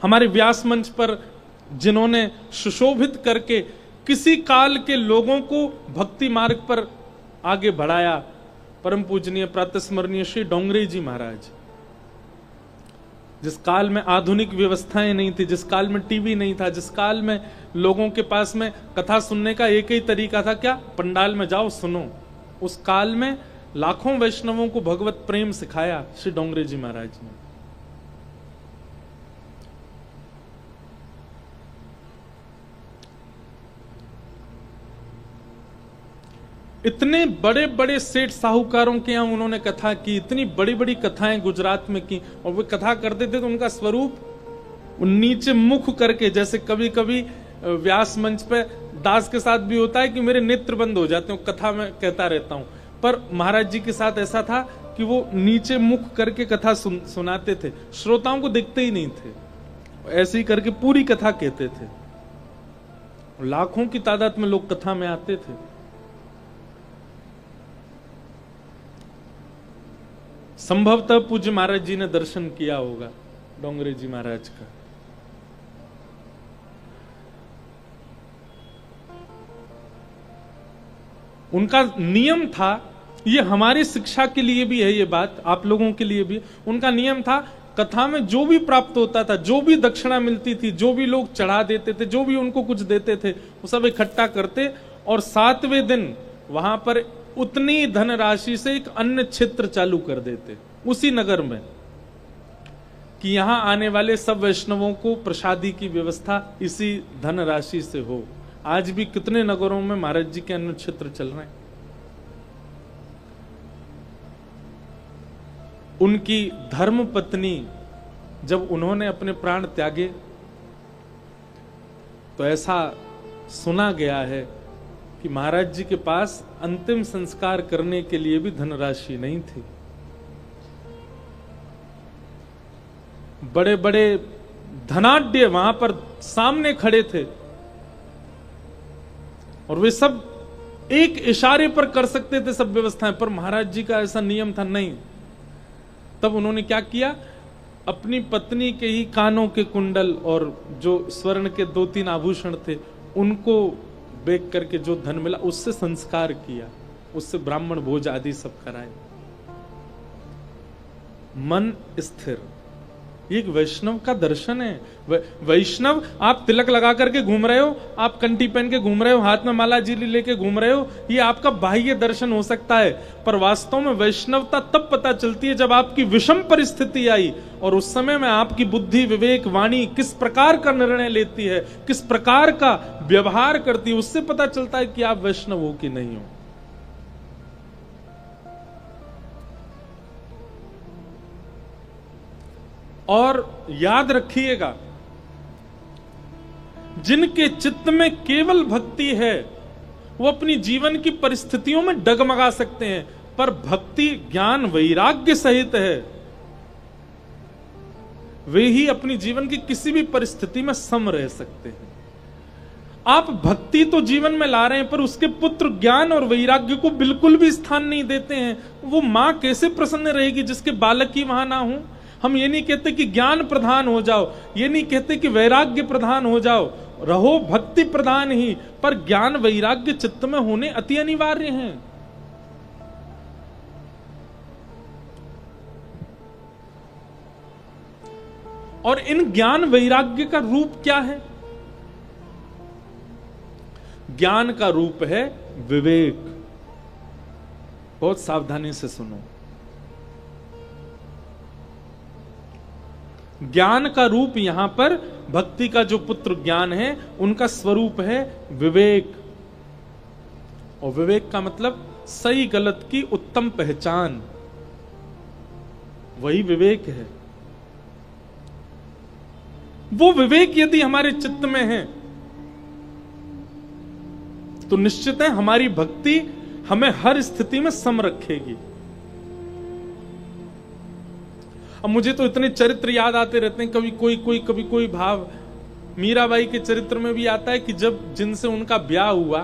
हमारे व्यास मंच पर जिन्होंने सुशोभित करके किसी काल के लोगों को भक्ति मार्ग पर आगे बढ़ाया, परम पूजनीय प्रातस्मरणीय श्री डोंगरे जी महाराज। जिस काल में आधुनिक व्यवस्थाएं नहीं थी, जिस काल में टीवी नहीं था, जिस काल में लोगों के पास में कथा सुनने का एक ही तरीका था, क्या, पंडाल में जाओ सुनो, उस काल में लाखों वैष्णवों को भगवत प्रेम सिखाया श्री डोंगरे जी महाराज ने। इतने बड़े बड़े सेठ साहूकारों के यहां उन्होंने कथा की, इतनी बड़ी बड़ी कथाएं गुजरात में की, और वे कथा करते थे तो उनका स्वरूप नीचे मुख करके, जैसे कभी कभी व्यास मंच पे दास के साथ भी होता है कि मेरे नेत्र बंद हो जाते हैं, कथा में कहता रहता हूं, पर महाराज जी के साथ ऐसा था कि वो नीचे मुख करके कथा सुनाते थे, श्रोताओं को देखते ही नहीं थे, ऐसे ही करके पूरी कथा कहते थे। लाखों की तादाद में लोग कथा में आते थे। संभवतः पूज्य महाराज जी ने दर्शन किया होगा डोंगरे जी महाराज का। उनका नियम था, ये हमारी शिक्षा के लिए भी है ये बात, आप लोगों के लिए भी, उनका नियम था कथा में जो भी प्राप्त होता था, जो भी दक्षिणा मिलती थी, जो भी लोग चढ़ा देते थे, जो भी उनको कुछ देते थे, वो सब इकट्ठा करते और 7वें दिन वहां पर उतनी धनराशि से एक अन्य क्षेत्र चालू कर देते उसी नगर में, कि यहां आने वाले सब वैष्णवों को प्रसादी की व्यवस्था इसी धनराशि से हो। आज भी कितने नगरों में महाराज जी के अन्य क्षेत्र चल रहे हैं। उनकी धर्म पत्नी जब उन्होंने अपने प्राण त्यागे तो ऐसा सुना गया है कि महाराज जी के पास अंतिम संस्कार करने के लिए भी धनराशि नहीं थी। बड़े बड़े धनाढ्य वहां पर सामने खड़े थे और वे सब एक इशारे पर कर सकते थे सब व्यवस्थाएं, पर महाराज जी का ऐसा नियम था नहीं। तब उन्होंने क्या किया, अपनी पत्नी के ही कानों के कुंडल और जो स्वर्ण के 2-3 आभूषण थे उनको बेच करके जो धन मिला उससे संस्कार किया, उससे ब्राह्मण भोज आदि सब कराए। मन स्थिर, ये एक वैष्णव का दर्शन है। वैष्णव, आप तिलक लगा करके घूम रहे हो, आप कंठी पहन के घूम रहे हो, हाथ में माला जी लेके घूम रहे हो, ये आपका बाह्य दर्शन हो सकता है, पर वास्तव में वैष्णवता तब पता चलती है जब आपकी विषम परिस्थिति आई और उस समय में आपकी बुद्धि, विवेक, वाणी किस प्रकार का निर्णय लेती है, किस प्रकार का व्यवहार करती है, उससे पता चलता है कि आप वैष्णव हो कि नहीं हो। और याद रखिएगा, जिनके चित्त में केवल भक्ति है वो अपनी जीवन की परिस्थितियों में डगमगा सकते हैं, पर भक्ति ज्ञान वैराग्य सहित है वे ही अपनी जीवन की किसी भी परिस्थिति में सम रह सकते हैं। आप भक्ति तो जीवन में ला रहे हैं पर उसके पुत्र ज्ञान और वैराग्य को बिल्कुल भी स्थान नहीं देते हैं। वो मां कैसे प्रसन्न रहेगी जिसके बालक ही वहां ना हो। हम ये नहीं कहते कि ज्ञान प्रधान हो जाओ, ये नहीं कहते कि वैराग्य प्रधान हो जाओ, रहो भक्ति प्रधान ही, पर ज्ञान वैराग्य चित्त में होने अति अनिवार्य हैं। और इन ज्ञान वैराग्य का रूप क्या है? ज्ञान का रूप है विवेक। बहुत सावधानी से सुनो। ज्ञान का रूप यहां पर भक्ति का जो पुत्र ज्ञान है उनका स्वरूप है विवेक। और विवेक का मतलब सही गलत की उत्तम पहचान, वही विवेक है। वो विवेक यदि हमारे चित्त में है तो निश्चित है हमारी भक्ति हमें हर स्थिति में सम रखेगी। अब मुझे तो इतने चरित्र याद आते रहते हैं, कभी कोई भाव मीराबाई के चरित्र में भी आता है कि जब जिनसे उनका ब्याह हुआ,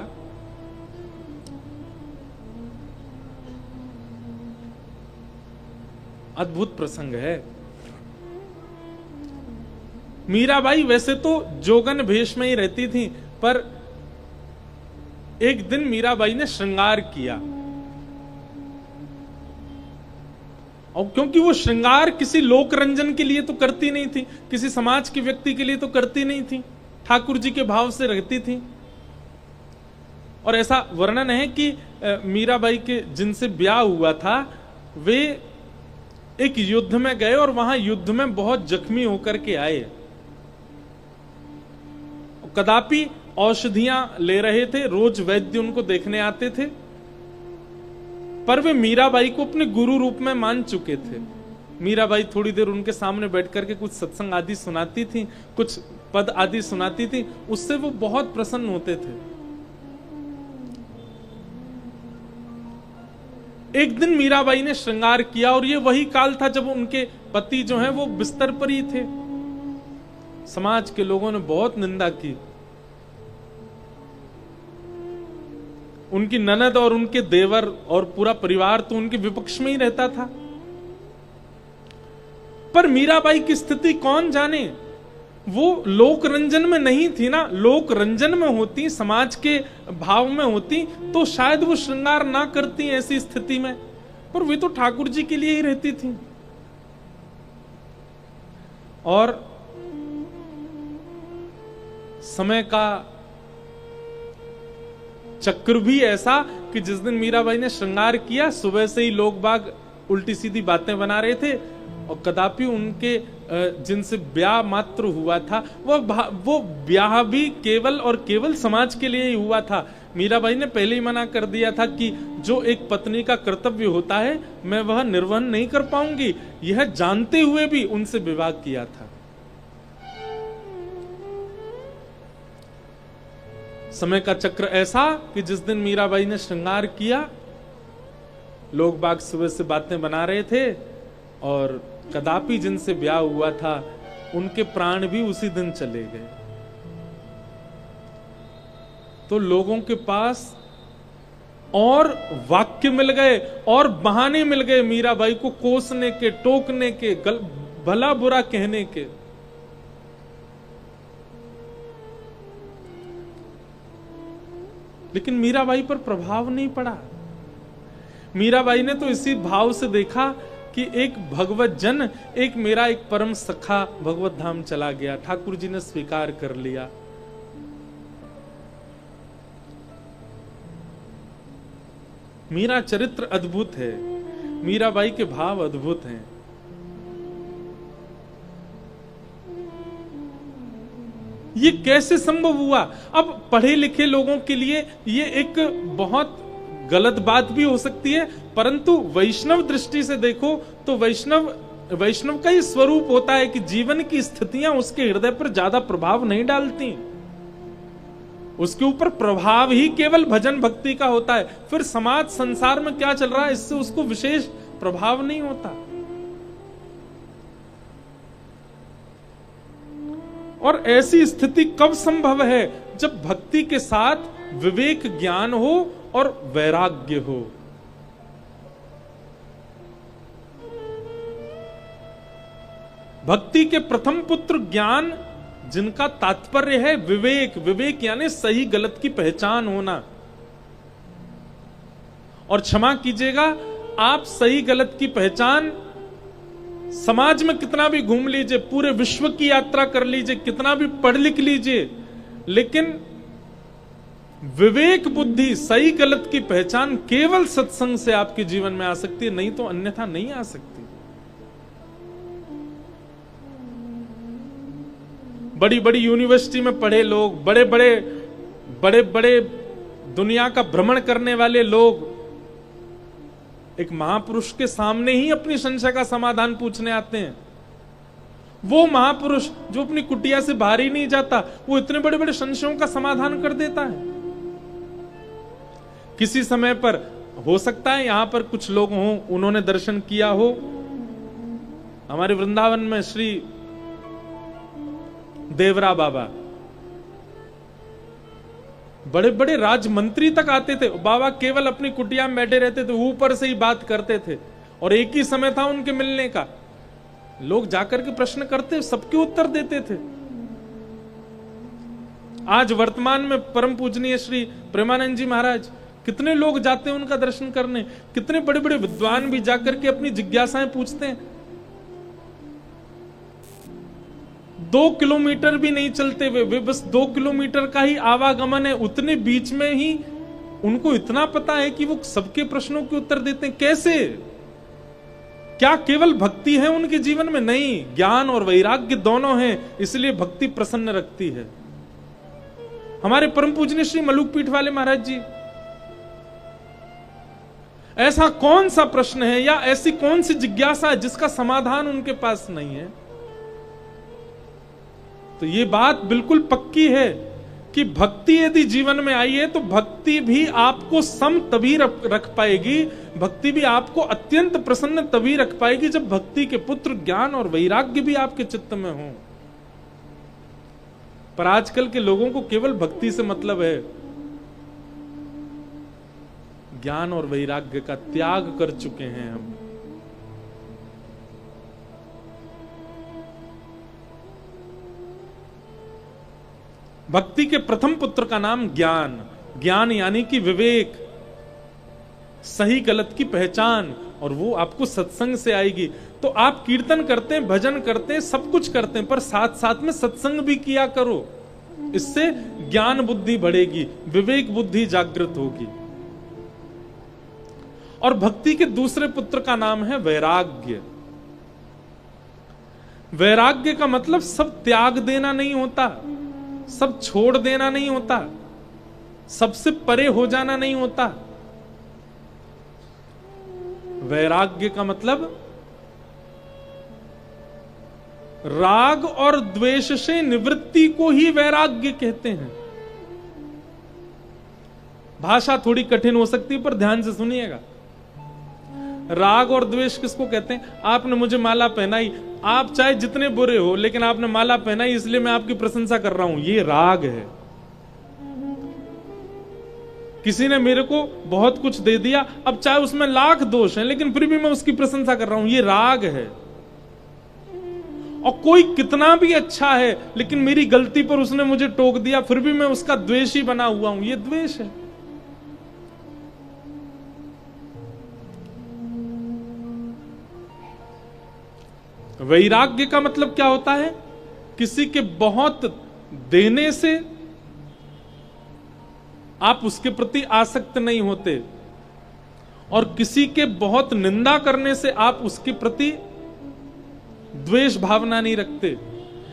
अद्भुत प्रसंग है। मीराबाई वैसे तो जोगन भेष में ही रहती थी, पर एक दिन मीराबाई ने श्रृंगार किया, और क्योंकि वो श्रृंगार किसी लोक रंजन के लिए तो करती नहीं थी, किसी समाज के व्यक्ति के लिए तो करती नहीं थी, ठाकुर जी के भाव से रहती थी। और ऐसा वर्णन है कि मीराबाई के जिनसे ब्याह हुआ था वे एक युद्ध में गए और वहां युद्ध में बहुत जख्मी होकर के आए, कदापि औषधियां ले रहे थे, रोज वैद्य उनको देखने आते थे, पर वे मीराबाई को अपने गुरु रूप में मान चुके थे। मीराबाई थोड़ी देर उनके सामने बैठ करके कुछ सत्संग आदि सुनाती थी, कुछ पद आदि सुनाती थी, उससे वो बहुत प्रसन्न होते थे। एक दिन मीराबाई ने श्रृंगार किया, और ये वही काल था जब उनके पति जो हैं वो बिस्तर पर ही थे। समाज के लोगों ने बहुत निंदा की, उनकी ननद और उनके देवर और पूरा परिवार तो उनके विपक्ष में ही रहता था। पर मीराबाई की स्थिति कौन जाने, वो लोक रंजन में नहीं थी ना। लोक रंजन में होती, समाज के भाव में होती तो शायद वो श्रृंगार ना करती ऐसी स्थिति में, पर वे तो ठाकुर जी के लिए ही रहती थी। और समय का चक्र भी ऐसा कि जिस दिन मीराबाई ने श्रृंगार किया, सुबह से ही लोग बाग उल्टी सीधी बातें बना रहे थे, और कदापि उनके जिनसे ब्याह मात्र हुआ था वो ब्याह भी केवल और केवल समाज के लिए ही हुआ था। मीराबाई ने पहले ही मना कर दिया था कि जो एक पत्नी का कर्तव्य होता है मैं वह निर्वहन नहीं कर पाऊंगी, यह जानते हुए भी उनसे विवाह किया था। समय का चक्र ऐसा कि जिस दिन मीराबाई ने श्रृंगार किया, लोग बाग सुबह से बातें बना रहे थे, और कदापि जिनसे ब्याह हुआ था उनके प्राण भी उसी दिन चले गए। तो लोगों के पास और वाक्य मिल गए और बहाने मिल गए मीराबाई को कोसने के, टोकने के, भला बुरा कहने के। लेकिन मीराबाई पर प्रभाव नहीं पड़ा। मीराबाई ने तो इसी भाव से देखा कि एक भगवत जन, एक मेरा एक परम सखा भगवत धाम चला गया, ठाकुर जी ने स्वीकार कर लिया। मीरा चरित्र अद्भुत है, मीराबाई के भाव अद्भुत हैं। ये कैसे संभव हुआ? अब पढ़े लिखे लोगों के लिए ये एक बहुत गलत बात भी हो सकती है, परंतु वैष्णव दृष्टि से देखो तो वैष्णव का ही स्वरूप होता है कि जीवन की स्थितियां उसके हृदय पर ज्यादा प्रभाव नहीं डालती, उसके ऊपर प्रभाव ही केवल भजन भक्ति का होता है। फिर समाज संसार में क्या चल रहा है इससे उसको विशेष प्रभाव नहीं होता। और ऐसी स्थिति कब संभव है? जब भक्ति के साथ विवेक ज्ञान हो और वैराग्य हो। भक्ति के प्रथम पुत्र ज्ञान, जिनका तात्पर्य है विवेक, विवेक यानी सही गलत की पहचान होना। और क्षमा कीजिएगा, आप सही गलत की पहचान समाज में कितना भी घूम लीजिए, पूरे विश्व की यात्रा कर लीजिए, कितना भी पढ़ लिख लीजिए, लेकिन विवेक बुद्धि, सही गलत की पहचान केवल सत्संग से आपके जीवन में आ सकती है, नहीं तो अन्यथा नहीं आ सकती। बड़ी बड़ी यूनिवर्सिटी में पढ़े लोग, बड़े बड़े दुनिया का भ्रमण करने वाले लोग एक महापुरुष के सामने ही अपनी संशय का समाधान पूछने आते हैं। वो महापुरुष जो अपनी कुटिया से बाहर ही नहीं जाता, वो इतने बड़े बड़े संशयों का समाधान कर देता है। किसी समय पर हो सकता है यहां पर कुछ लोग हों, उन्होंने दर्शन किया हो, हमारे वृंदावन में श्री देवरा बाबा, बड़े बड़े राजमंत्री तक आते थे। बाबा केवल अपनी कुटिया में बैठे रहते थे, ऊपर से ही बात करते थे, और एक ही समय था उनके मिलने का। लोग जाकर के प्रश्न करते, सबके उत्तर देते थे। आज वर्तमान में परम पूजनीय श्री प्रेमानंद जी महाराज, कितने लोग जाते हैं उनका दर्शन करने, कितने बड़े बड़े विद्वान भी जाकर के अपनी जिज्ञासाएं पूछते हैं। 2 किलोमीटर भी नहीं चलते वे बस 2 किलोमीटर का ही आवागमन है, उतने बीच में ही उनको इतना पता है कि वो सबके प्रश्नों के उत्तर देते हैं। कैसे? क्या केवल भक्ति है उनके जीवन में? नहीं, ज्ञान और वैराग्य दोनों हैं, इसलिए भक्ति प्रसन्न रखती है। हमारे परम पूजनीय श्री मलुक पीठ वाले महाराज जी, ऐसा कौन सा प्रश्न है या ऐसी कौन सी जिज्ञासा है जिसका समाधान उनके पास नहीं है? तो ये बात बिल्कुल पक्की है कि भक्ति यदि जीवन में आई है तो भक्ति भी आपको सम तभी रख पाएगी, भक्ति भी आपको अत्यंत प्रसन्न तभी रख पाएगी जब भक्ति के पुत्र ज्ञान और वैराग्य भी आपके चित्त में हो। पर आजकल के लोगों को केवल भक्ति से मतलब है, ज्ञान और वैराग्य का त्याग कर चुके हैं हम। भक्ति के प्रथम पुत्र का नाम ज्ञान, ज्ञान यानी कि विवेक, सही गलत की पहचान, और वो आपको सत्संग से आएगी। तो आप कीर्तन करते हैं, भजन करते हैं, सब कुछ करते हैं, पर साथ साथ में सत्संग भी किया करो। इससे ज्ञान बुद्धि बढ़ेगी, विवेक बुद्धि जागृत होगी। और भक्ति के दूसरे पुत्र का नाम है वैराग्य। वैराग्य का मतलब सब त्याग देना नहीं होता, सब छोड़ देना नहीं होता, सबसे परे हो जाना नहीं होता। वैराग्य का मतलब राग और द्वेष से निवृत्ति को ही वैराग्य कहते हैं। भाषा थोड़ी कठिन हो सकती है, पर ध्यान से सुनिएगा। राग और द्वेष किसको कहते हैं? आपने मुझे माला पहनाई, आप चाहे जितने बुरे हो लेकिन आपने माला पहनाई, इसलिए मैं आपकी प्रशंसा कर रहा हूं, ये राग है। किसी ने मेरे को बहुत कुछ दे दिया, अब चाहे उसमें लाख दोष हैं लेकिन फिर भी मैं उसकी प्रशंसा कर रहा हूं, ये राग है। और कोई कितना भी अच्छा है लेकिन मेरी गलती पर उसने मुझे टोक दिया, फिर भी मैं उसका द्वेषी बना हुआ हूं, ये द्वेष है। वैराग्य का मतलब क्या होता है? किसी के बहुत देने से आप उसके प्रति आसक्त नहीं होते, और किसी के बहुत निंदा करने से आप उसके प्रति द्वेष भावना नहीं रखते।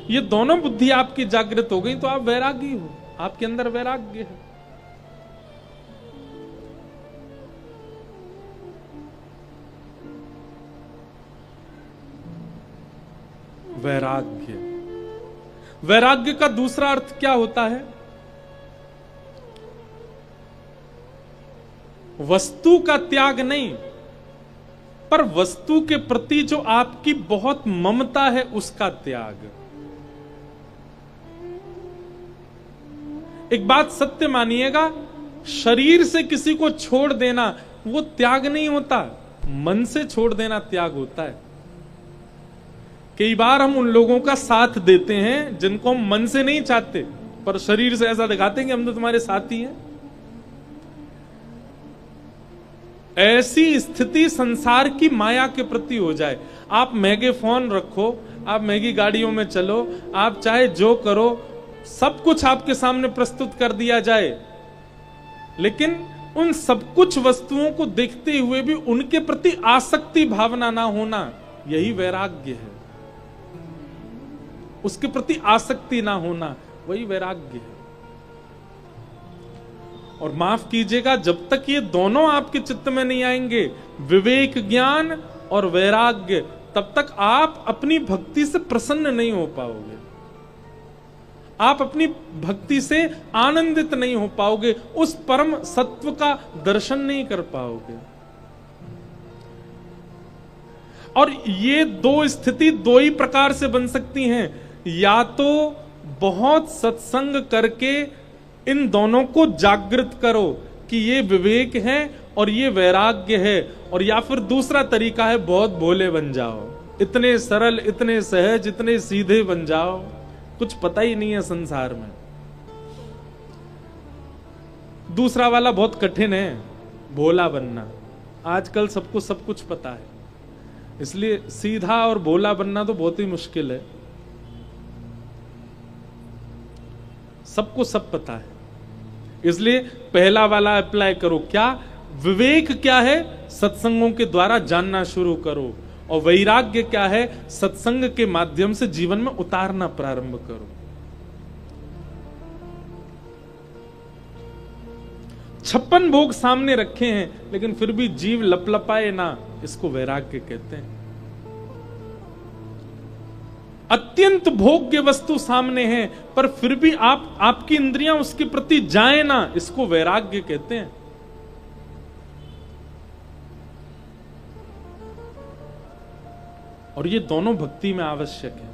ये दोनों बुद्धि आपकी जागृत हो गई तो आप वैरागी हो, आपके अंदर वैराग्य है। वैराग्य, वैराग्य का दूसरा अर्थ क्या होता है? वस्तु का त्याग नहीं, पर वस्तु के प्रति जो आपकी बहुत ममता है उसका त्याग। एक बात सत्य मानिएगा, शरीर से किसी को छोड़ देना वो त्याग नहीं होता, मन से छोड़ देना त्याग होता है। कई बार हम उन लोगों का साथ देते हैं जिनको हम मन से नहीं चाहते, पर शरीर से ऐसा दिखाते हैं कि हम तो तुम्हारे साथी हैं। ऐसी स्थिति संसार की माया के प्रति हो जाए। आप महंगे फोन रखो, आप महंगी गाड़ियों में चलो, आप चाहे जो करो, सब कुछ आपके सामने प्रस्तुत कर दिया जाए, लेकिन उन सब कुछ वस्तुओं को देखते हुए भी उनके प्रति आसक्ति भावना ना होना, यही वैराग्य है। उसके प्रति आसक्ति ना होना, वही वैराग्य है। और माफ कीजिएगा, जब तक ये दोनों आपके चित्त में नहीं आएंगे, विवेक ज्ञान और वैराग्य, तब तक आप अपनी भक्ति से प्रसन्न नहीं हो पाओगे, आप अपनी भक्ति से आनंदित नहीं हो पाओगे, उस परम सत्व का दर्शन नहीं कर पाओगे। और ये दो स्थिति दो ही प्रकार से बन सकती हैं, या तो बहुत सत्संग करके इन दोनों को जागृत करो कि ये विवेक है और ये वैराग्य है, और या फिर दूसरा तरीका है बहुत भोले बन जाओ, इतने सरल, इतने सहज, इतने सीधे बन जाओ, कुछ पता ही नहीं है संसार में। दूसरा वाला बहुत कठिन है, भोला बनना। आजकल सबको सब कुछ पता है, इसलिए सीधा और भोला बनना तो बहुत ही मुश्किल है। सबको सब पता है, इसलिए पहला वाला अप्लाई करो। क्या विवेक क्या है? सत्संगों के द्वारा जानना शुरू करो। और वैराग्य क्या है? सत्संग के माध्यम से जीवन में उतारना प्रारंभ करो। 56 भोग सामने रखे हैं, लेकिन फिर भी जीव लपलपाए ना, इसको वैराग्य कहते हैं। अत्यंत भोग्य वस्तु सामने है, पर फिर भी आपकी इंद्रियां उसके प्रति जाए ना, इसको वैराग्य कहते हैं। और ये दोनों भक्ति में आवश्यक है।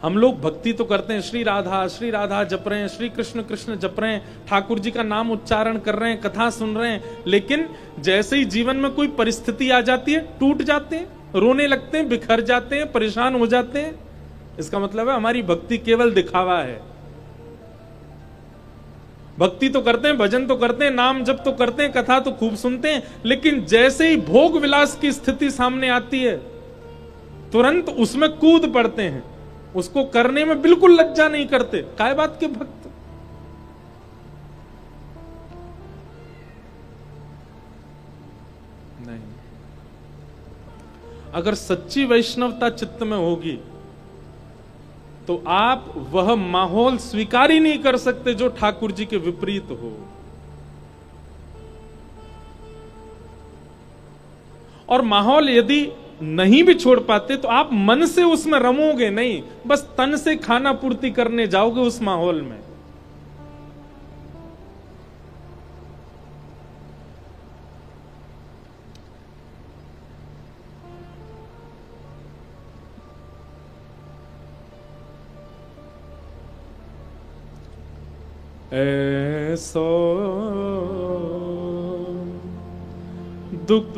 हम लोग भक्ति तो करते हैं, श्री राधा जप रहे हैं, श्री कृष्ण कृष्ण जप रहे हैं, ठाकुर जी का नाम उच्चारण कर रहे हैं, कथा सुन रहे हैं, लेकिन जैसे ही जीवन में कोई परिस्थिति आ जाती है, टूट जाते हैं, रोने लगते हैं, बिखर जाते हैं, परेशान हो जाते हैं। इसका मतलब है हमारी भक्ति केवल दिखावा है। भक्ति तो करते हैं, भजन तो करते हैं, नाम जप तो करते हैं, कथा तो खूब सुनते हैं, लेकिन जैसे ही भोग विलास की स्थिति सामने आती है, तुरंत उसमें कूद पड़ते हैं, उसको करने में बिल्कुल लज्जा नहीं करते। काय बात के भक्त? नहीं। अगर सच्ची वैष्णवता चित्त में होगी तो आप वह माहौल स्वीकार ही नहीं कर सकते जो ठाकुर जी के विपरीत हो। और माहौल यदि नहीं भी छोड़ पाते तो आप मन से उसमें रमोगे नहीं, बस तन से खाना पूर्ति करने जाओगे उस माहौल में। ऐसो दुख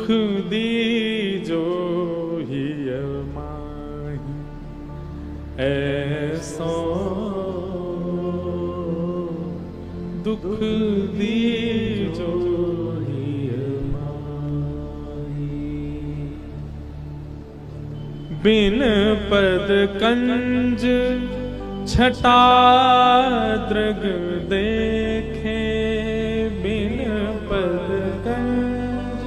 दीजो हिय माही, ऐसो दुख दीजो हिय माही। बिन पद कंज छटा दृग देखे, बिन पद कंज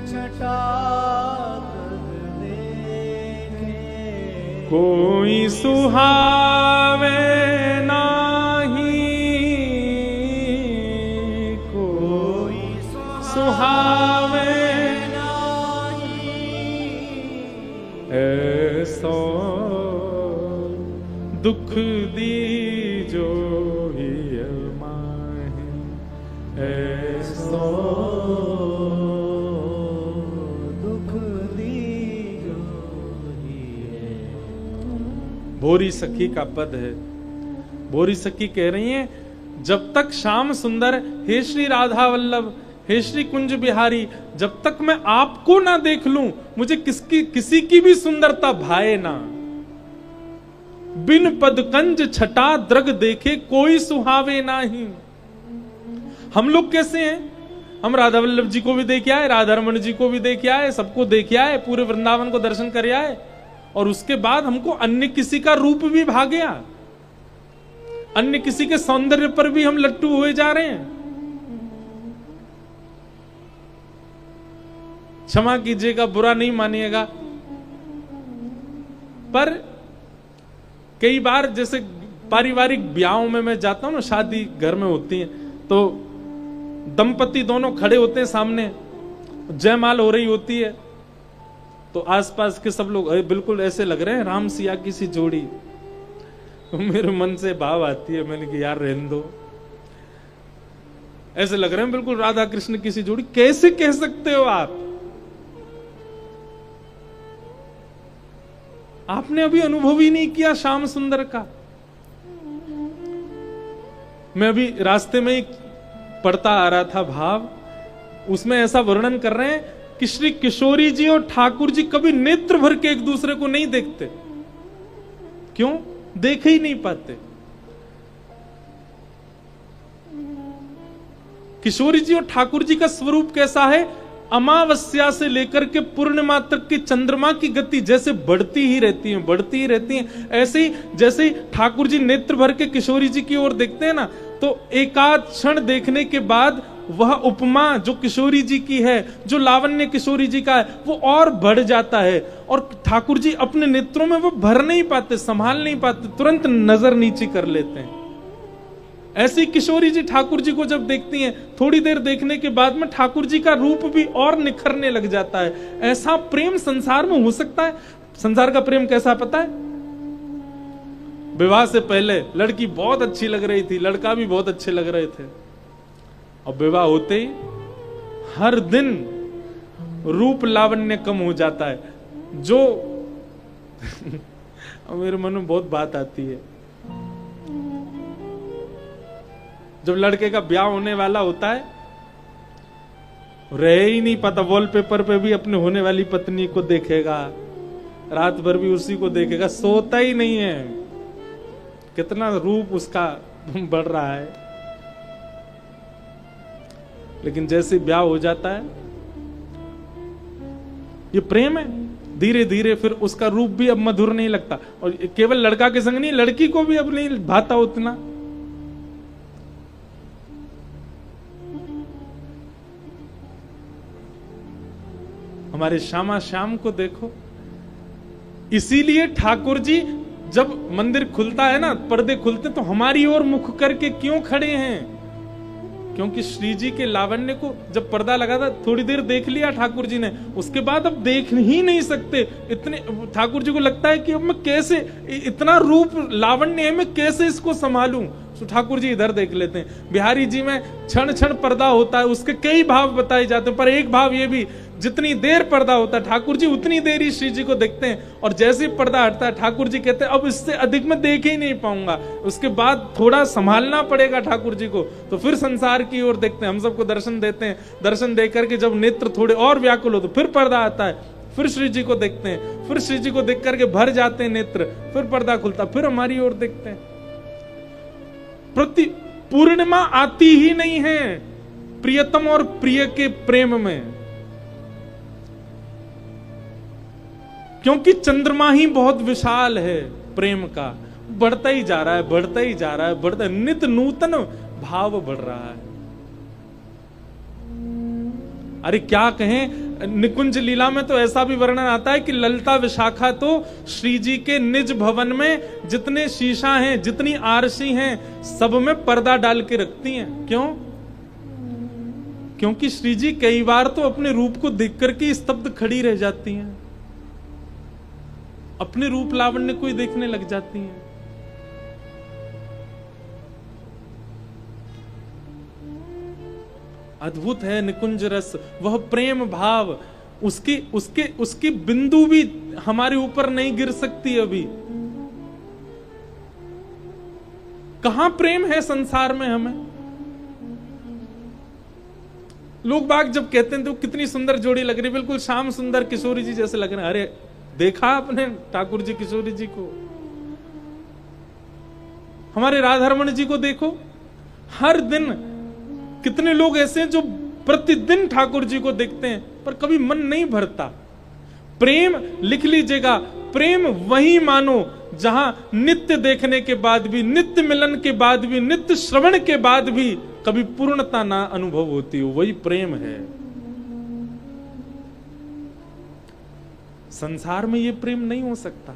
छटा दृग देखे, कोई सुहावे नाही, कोई सुहावे नाही। ऐसो दुख दीजो हिय माही, ऐसो दुख दीजो हिय। भोरी सखी का पद है। भोरी सखी कह रही हैं, जब तक श्याम सुंदर, हे श्री राधा वल्लभ, हे श्री कुंज बिहारी, जब तक मैं आपको ना देख लूं, मुझे किसी की भी सुंदरता भाए ना। बिन पद कंज छटा द्रग देखे, कोई सुहावे नाही। हम लोग कैसे हैं? हम राधा वल्लभ जी को भी देख आए, राधा रमन जी को भी देख आए, सबको देख आए, पूरे वृंदावन को दर्शन कर आए, और उसके बाद हमको अन्य किसी का रूप भी भा गया, अन्य किसी के सौंदर्य पर भी हम लट्टू हुए जा रहे हैं। क्षमा कीजिएगा, बुरा नहीं मानिएगा, पर कई बार जैसे पारिवारिक ब्याहों में मैं जाता हूं ना, शादी घर में होती है, तो दंपति दोनों खड़े होते हैं सामने, जयमाल हो रही होती है, तो आसपास के सब लोग बिल्कुल ऐसे लग रहे हैं राम सिया की सी जोड़ी। तो मेरे मन से भाव आती है, मैंने कहा यार रहने दो, ऐसे लग रहे हैं बिल्कुल राधा कृष्ण की सी जोड़ी। कैसे कह सकते हो आप? आपने अभी अनुभव ही नहीं किया श्याम सुंदर का। मैं अभी रास्ते में ही पढ़ता आ रहा था भाव, उसमें ऐसा वर्णन कर रहे हैं कि श्री किशोरी जी और ठाकुर जी कभी नेत्र भर के एक दूसरे को नहीं देखते। क्यों? देख ही नहीं पाते। किशोरी जी और ठाकुर जी का स्वरूप कैसा है? अमावस्या से लेकर के पूर्णिमा तक की चंद्रमा की गति जैसे बढ़ती ही रहती है, बढ़ती ही रहती है। ऐसे ही जैसे ठाकुर जी नेत्र भर के किशोरी जी की ओर देखते हैं ना, तो एकाध क्षण देखने के बाद वह उपमा जो किशोरी जी की है, जो लावण्य किशोरी जी का है, वो और बढ़ जाता है। और ठाकुर जी अपने नेत्रों में वो भर नहीं पाते, संभाल नहीं पाते, तुरंत नजर नीची कर लेते हैं। ऐसी किशोरी जी ठाकुर जी को जब देखती हैं, थोड़ी देर देखने के बाद में ठाकुर जी का रूप भी और निखरने लग जाता है। ऐसा प्रेम संसार में हो सकता है? संसार का प्रेम कैसा पता है? विवाह से पहले लड़की बहुत अच्छी लग रही थी, लड़का भी बहुत अच्छे लग रहे थे, और विवाह होते ही हर दिन रूप लावण्य कम हो जाता है। जो मेरे मन में बहुत बात आती है, जब लड़के का ब्याह होने वाला होता है, रहे ही नहीं पता, वॉलपेपर पे भी अपने होने वाली पत्नी को देखेगा, रात भर भी उसी को देखेगा, सोता ही नहीं है, कितना रूप उसका बढ़ रहा है। लेकिन जैसे ब्याह हो जाता है, ये प्रेम है, धीरे धीरे फिर उसका रूप भी अब मधुर नहीं लगता। और केवल लड़का के संग नहीं, लड़की को भी अब नहीं भाता उतना। हमारे श्यामा श्याम को देखो, इसीलिए ठाकुर जी जब मंदिर खुलता है ना, पर्दे खुलते, तो हमारी ओर मुख करके क्यों खड़े हैं? क्योंकि श्री जी के लावण्य को जब पर्दा लगा था, थोड़ी देर देख लिया ठाकुर जी ने, उसके बाद अब देख ही नहीं सकते। इतने ठाकुर जी को लगता है कि अब मैं कैसे, इतना रूप लावण्य है, मैं कैसे इसको संभालूं? तो ठाकुर जी इधर देख लेते हैं। बिहारी जी में क्षण क्षण पर्दा होता है, उसके कई भाव बताए जाते हैं, पर एक भाव ये भी, जितनी देर पर्दा होता है ठाकुर जी उतनी देर ही श्री जी को देखते हैं, और जैसे ही पर्दा हटता है ठाकुर जी कहते हैं अब इससे अधिक मैं देख ही नहीं पाऊंगा, उसके बाद थोड़ा संभालना पड़ेगा ठाकुर जी को। तो फिर संसार की ओर देखते हैं, हम सबको दर्शन देते हैं, दर्शन देकर के जब नेत्र थोड़े और व्याकुल हो तो फिर पर्दा आता है, फिर श्री जी को देखते हैं, फिर श्री जी को देख करके भर जाते हैं नेत्र, फिर पर्दा खुलता, फिर हमारी ओर देखते हैं। पूर्णिमा आती ही नहीं है प्रियतम और प्रिय के प्रेम में, क्योंकि चंद्रमा ही बहुत विशाल है प्रेम का, बढ़ता ही जा रहा है, बढ़ता ही जा रहा है, बढ़ता, नित्य नूतन भाव बढ़ रहा है। अरे क्या कहें, निकुंज लीला में तो ऐसा भी वर्णन आता है कि ललिता विशाखा तो श्री जी के निज भवन में जितने शीशा हैं, जितनी आरसी हैं, सब में पर्दा डाल के रखती हैं। क्यों? क्योंकि श्री जी कई बार तो अपने रूप को देख करके स्तब्ध खड़ी रह जाती हैं, अपने रूप लावण्य को ही देखने लग जाती हैं। अद्भुत है निकुंज रस, वह प्रेम भाव, उसकी बिंदु भी हमारे ऊपर नहीं गिर सकती। अभी कहां प्रेम है संसार में? हमें लोग बाग जब कहते हैं तो कितनी सुंदर जोड़ी लग रही, बिल्कुल श्याम सुंदर किशोरी जी जैसे लग रहे हैं। अरे देखा आपने ठाकुर जी किशोरी जी को? हमारे राधारमण जी को देखो, हर दिन कितने लोग ऐसे हैं जो प्रतिदिन ठाकुर जी को देखते हैं, पर कभी मन नहीं भरता। प्रेम, लिख लीजिएगा, प्रेम वही मानो जहां नित्य देखने के बाद भी, नित्य मिलन के बाद भी, नित्य श्रवण के बाद भी कभी पूर्णता ना अनुभव होती हो, वही प्रेम है। संसार में ये प्रेम नहीं हो सकता।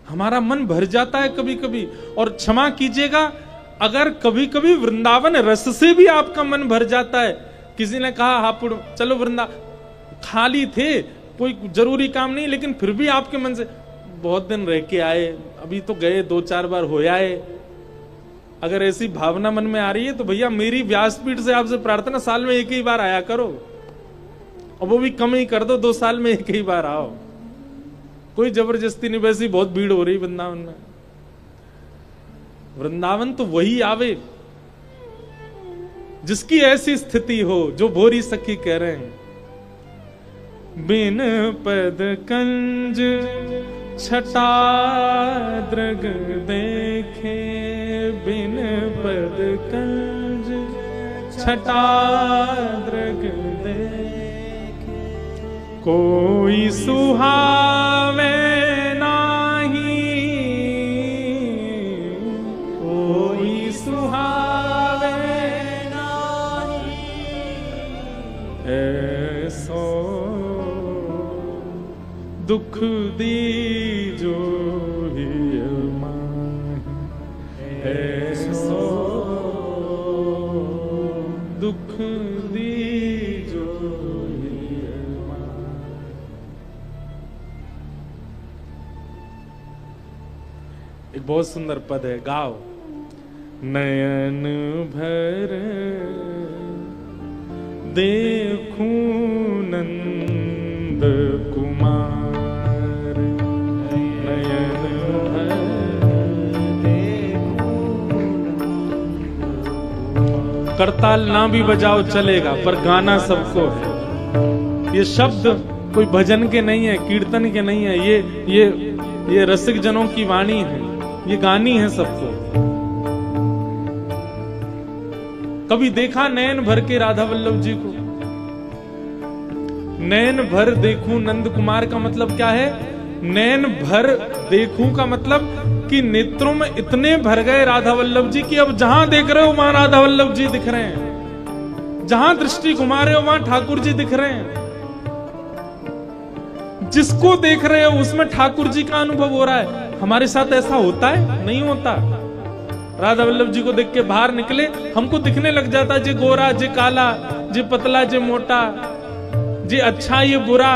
हमारा मन भर जाता है कभी कभी, और क्षमा कीजिएगा अगर कभी कभी वृंदावन रस से भी आपका मन भर जाता है। किसी ने कहा हापुड़ चलो खाली थे, कोई जरूरी काम नहीं, लेकिन फिर भी आपके मन से बहुत दिन रह के आए, अभी तो गए 2-4 बार हो आए, अगर ऐसी भावना मन में आ रही है तो भैया मेरी व्यासपीठ से आपसे प्रार्थना, साल में एक ही बार आया करो, और वो भी कम ही कर दो, 2 साल में एक ही बार आओ, कोई जबरदस्ती नहीं। वैसी बहुत भीड़ हो रही वृंदावन में। वृंदावन तो वही आवे जिसकी ऐसी स्थिति हो, जो भोरी सखी कह रहे हैं, बिन पद कंज छटा दृग देखे बिन पद कंज छटा दृग देखे, कोई सुहावे नाही, कोई सुहावे नाही, ऐसो दुख दीजो ही माही, ऐसो दुख दीजो ही माही। एक बहुत सुंदर पद है, गाओ। नयन भर देखूं नंद कुमार, करताल ना भी बजाओ चलेगा, पर गाना सबको है। ये शब्द कोई भजन के नहीं है, कीर्तन के नहीं है, ये रसिक जनों की वाणी है, ये गानी है सबको। कभी देखा नयन भर के राधा वल्लभ जी को? नयन भर देखूं नंद कुमार का मतलब क्या है? नयन भर देखूं का मतलब कि नेत्रों में इतने भर गए राधा वल्लभ जी कि अब जहां देख रहे हो वहां राधा वल्लभ जी दिख रहे हैं, जहां दृष्टि घुमा रहे हो वहां ठाकुर जी दिख रहे हैं, जिसको देख रहे हो उसमें ठाकुर जी का अनुभव हो रहा है। हमारे साथ ऐसा होता है? नहीं होता। राधा वल्लभ जी को देख के बाहर निकले, हमको दिखने लग जाता जे गोरा, जे काला, जे पतला, जे मोटा, जे अच्छा, ये बुरा।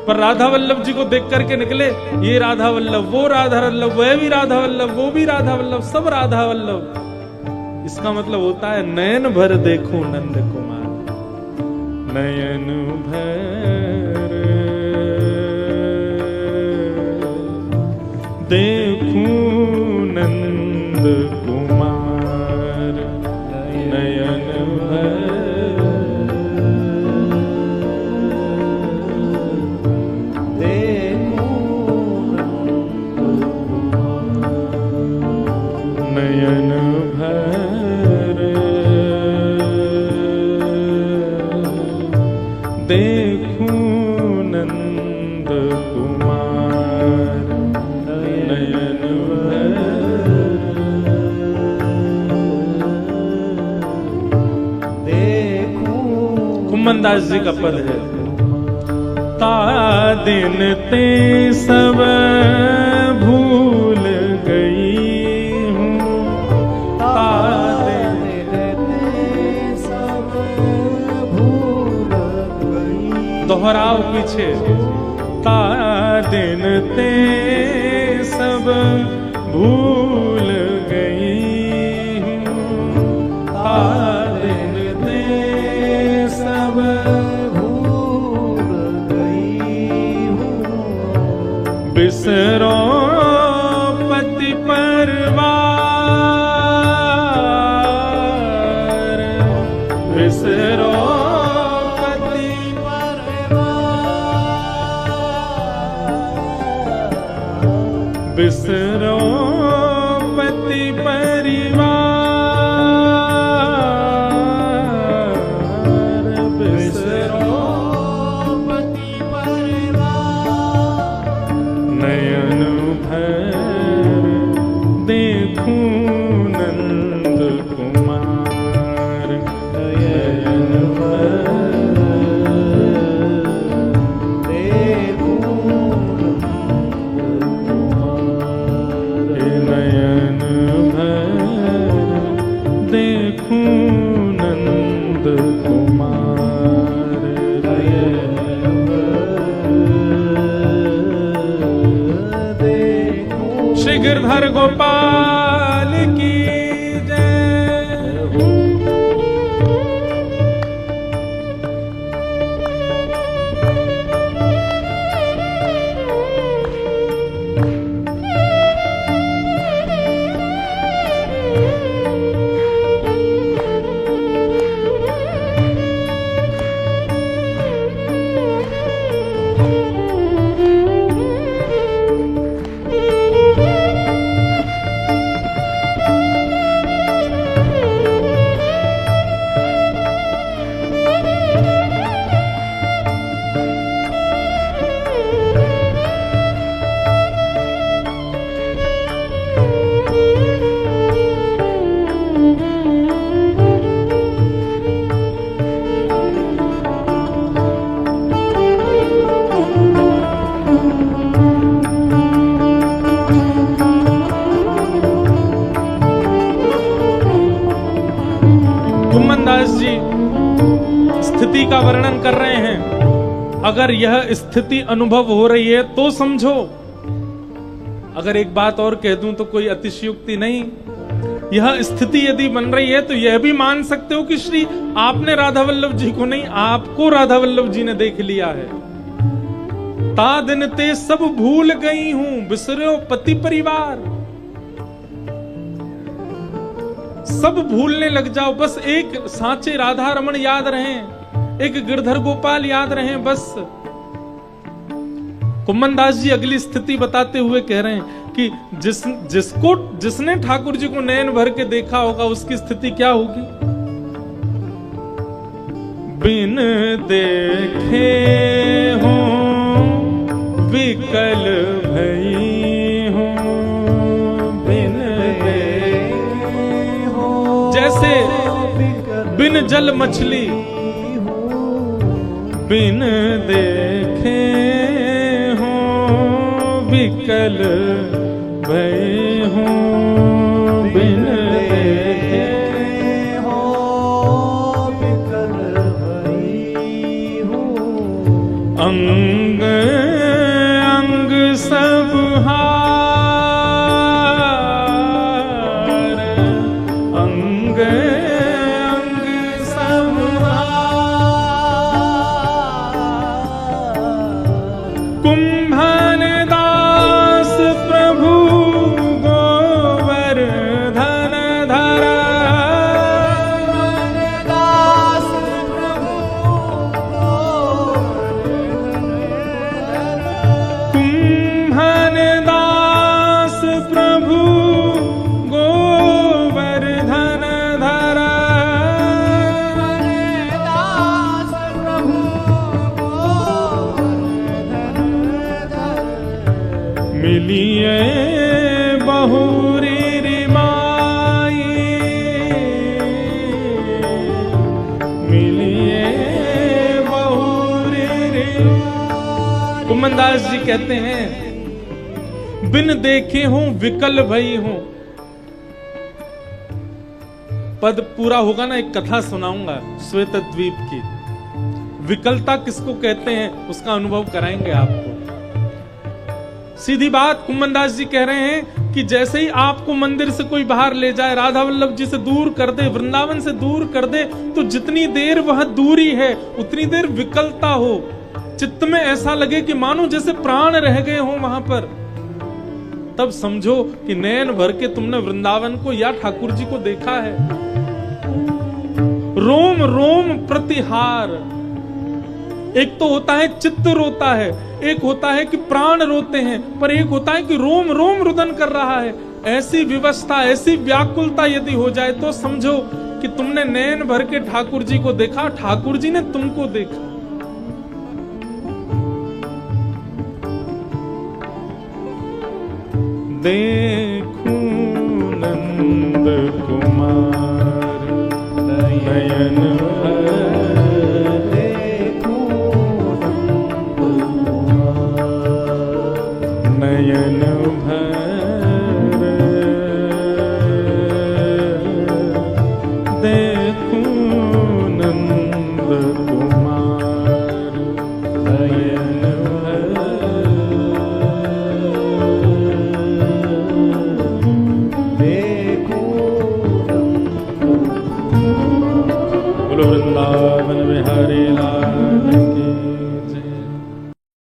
पर राधा वल्लभ जी को देख करके निकले, ये राधा वल्लभ, वो राधा वल्लभ, वह भी राधा वल्लभ, वो भी राधा वल्लभ, सब राधा वल्लभ। इसका मतलब होता है नयन भर देखूं नंद कुमार, नयन भर देखूं नंद कुमार, नयन भर नयन भर देखूं नंद कुमार, नयन भर देखूं। कुम्मन दास जी का पद है, ता दिन ते सब भूल गई, दोहराओ पीछे, ता दिन ते सब भूल गई हूँ, ता दिन ते सब भूल गई हूँ, बिसरो पति परवार, बिसरो बिसरो पति परिवार, बिसरो पति परिवार, नयन भर देखूं नंद कुमार, नयन भर देखूं नंद कुमार, श्री गिरधर गोपाल की जय हो। अगर यह स्थिति अनुभव हो रही है तो समझो। अगर एक बात और कह दूं तो कोई अतिशयोक्ति नहीं, यह स्थिति यदि बन रही है तो यह भी मान सकते हो कि श्री आपने राधा वल्लभ जी को नहीं, आपको राधा वल्लभ जी ने देख लिया है। ता दिन ते सब भूल गई हूं, बिसरो पति परिवार। सब भूलने लग जाओ, बस एक सांचे राधा रमण याद रहें, एक गिरधर गोपाल याद रहें बस। कुम्मन दास जी अगली स्थिति बताते हुए कह रहे हैं कि जिसने ठाकुर जी को नयन भर के देखा होगा उसकी स्थिति क्या होगी। बिन देखे हो विकल भई हो, बिन देखे हो जैसे बिन जल मछली, बिन देखे विकल भय हूँ, बिन देखे हो विकल भय हूँ। अंग अंग सब हार, अंग अंग सब हार। कुंभन मिलिए बहुरी रिमाई, मिलिए बहुरी रिमाई। कुम्मन दास जी कहते हैं बिन देखे हूं विकल भई हूं। पद पूरा होगा ना, एक कथा सुनाऊंगा श्वेत द्वीप की। विकलता किसको कहते हैं उसका अनुभव कराएंगे आपको। सीधी बात, कुम्मन दास जी कह रहे हैं कि जैसे ही आपको मंदिर से कोई बाहर ले जाए, राधा वल्लभ जी से दूर कर दे, वृंदावन से दूर कर दे, तो जितनी देर वह दूरी है उतनी देर विकलता हो, चित्त में ऐसा लगे कि मानो जैसे प्राण रह गए हो वहां पर। तब समझो कि नयन भर के तुमने वृंदावन को या ठाकुर जी को देखा है। रोम रोम प्रतिहार। एक तो होता है चित्त रोता है, एक होता है कि प्राण रोते हैं, पर एक होता है कि रोम रोम रुदन कर रहा है। ऐसी व्यवस्था, ऐसी व्याकुलता यदि हो जाए तो समझो कि तुमने नयन भर के ठाकुर जी को देखा, ठाकुर जी ने तुमको देखा। देखूं नंद कुमार नयन भर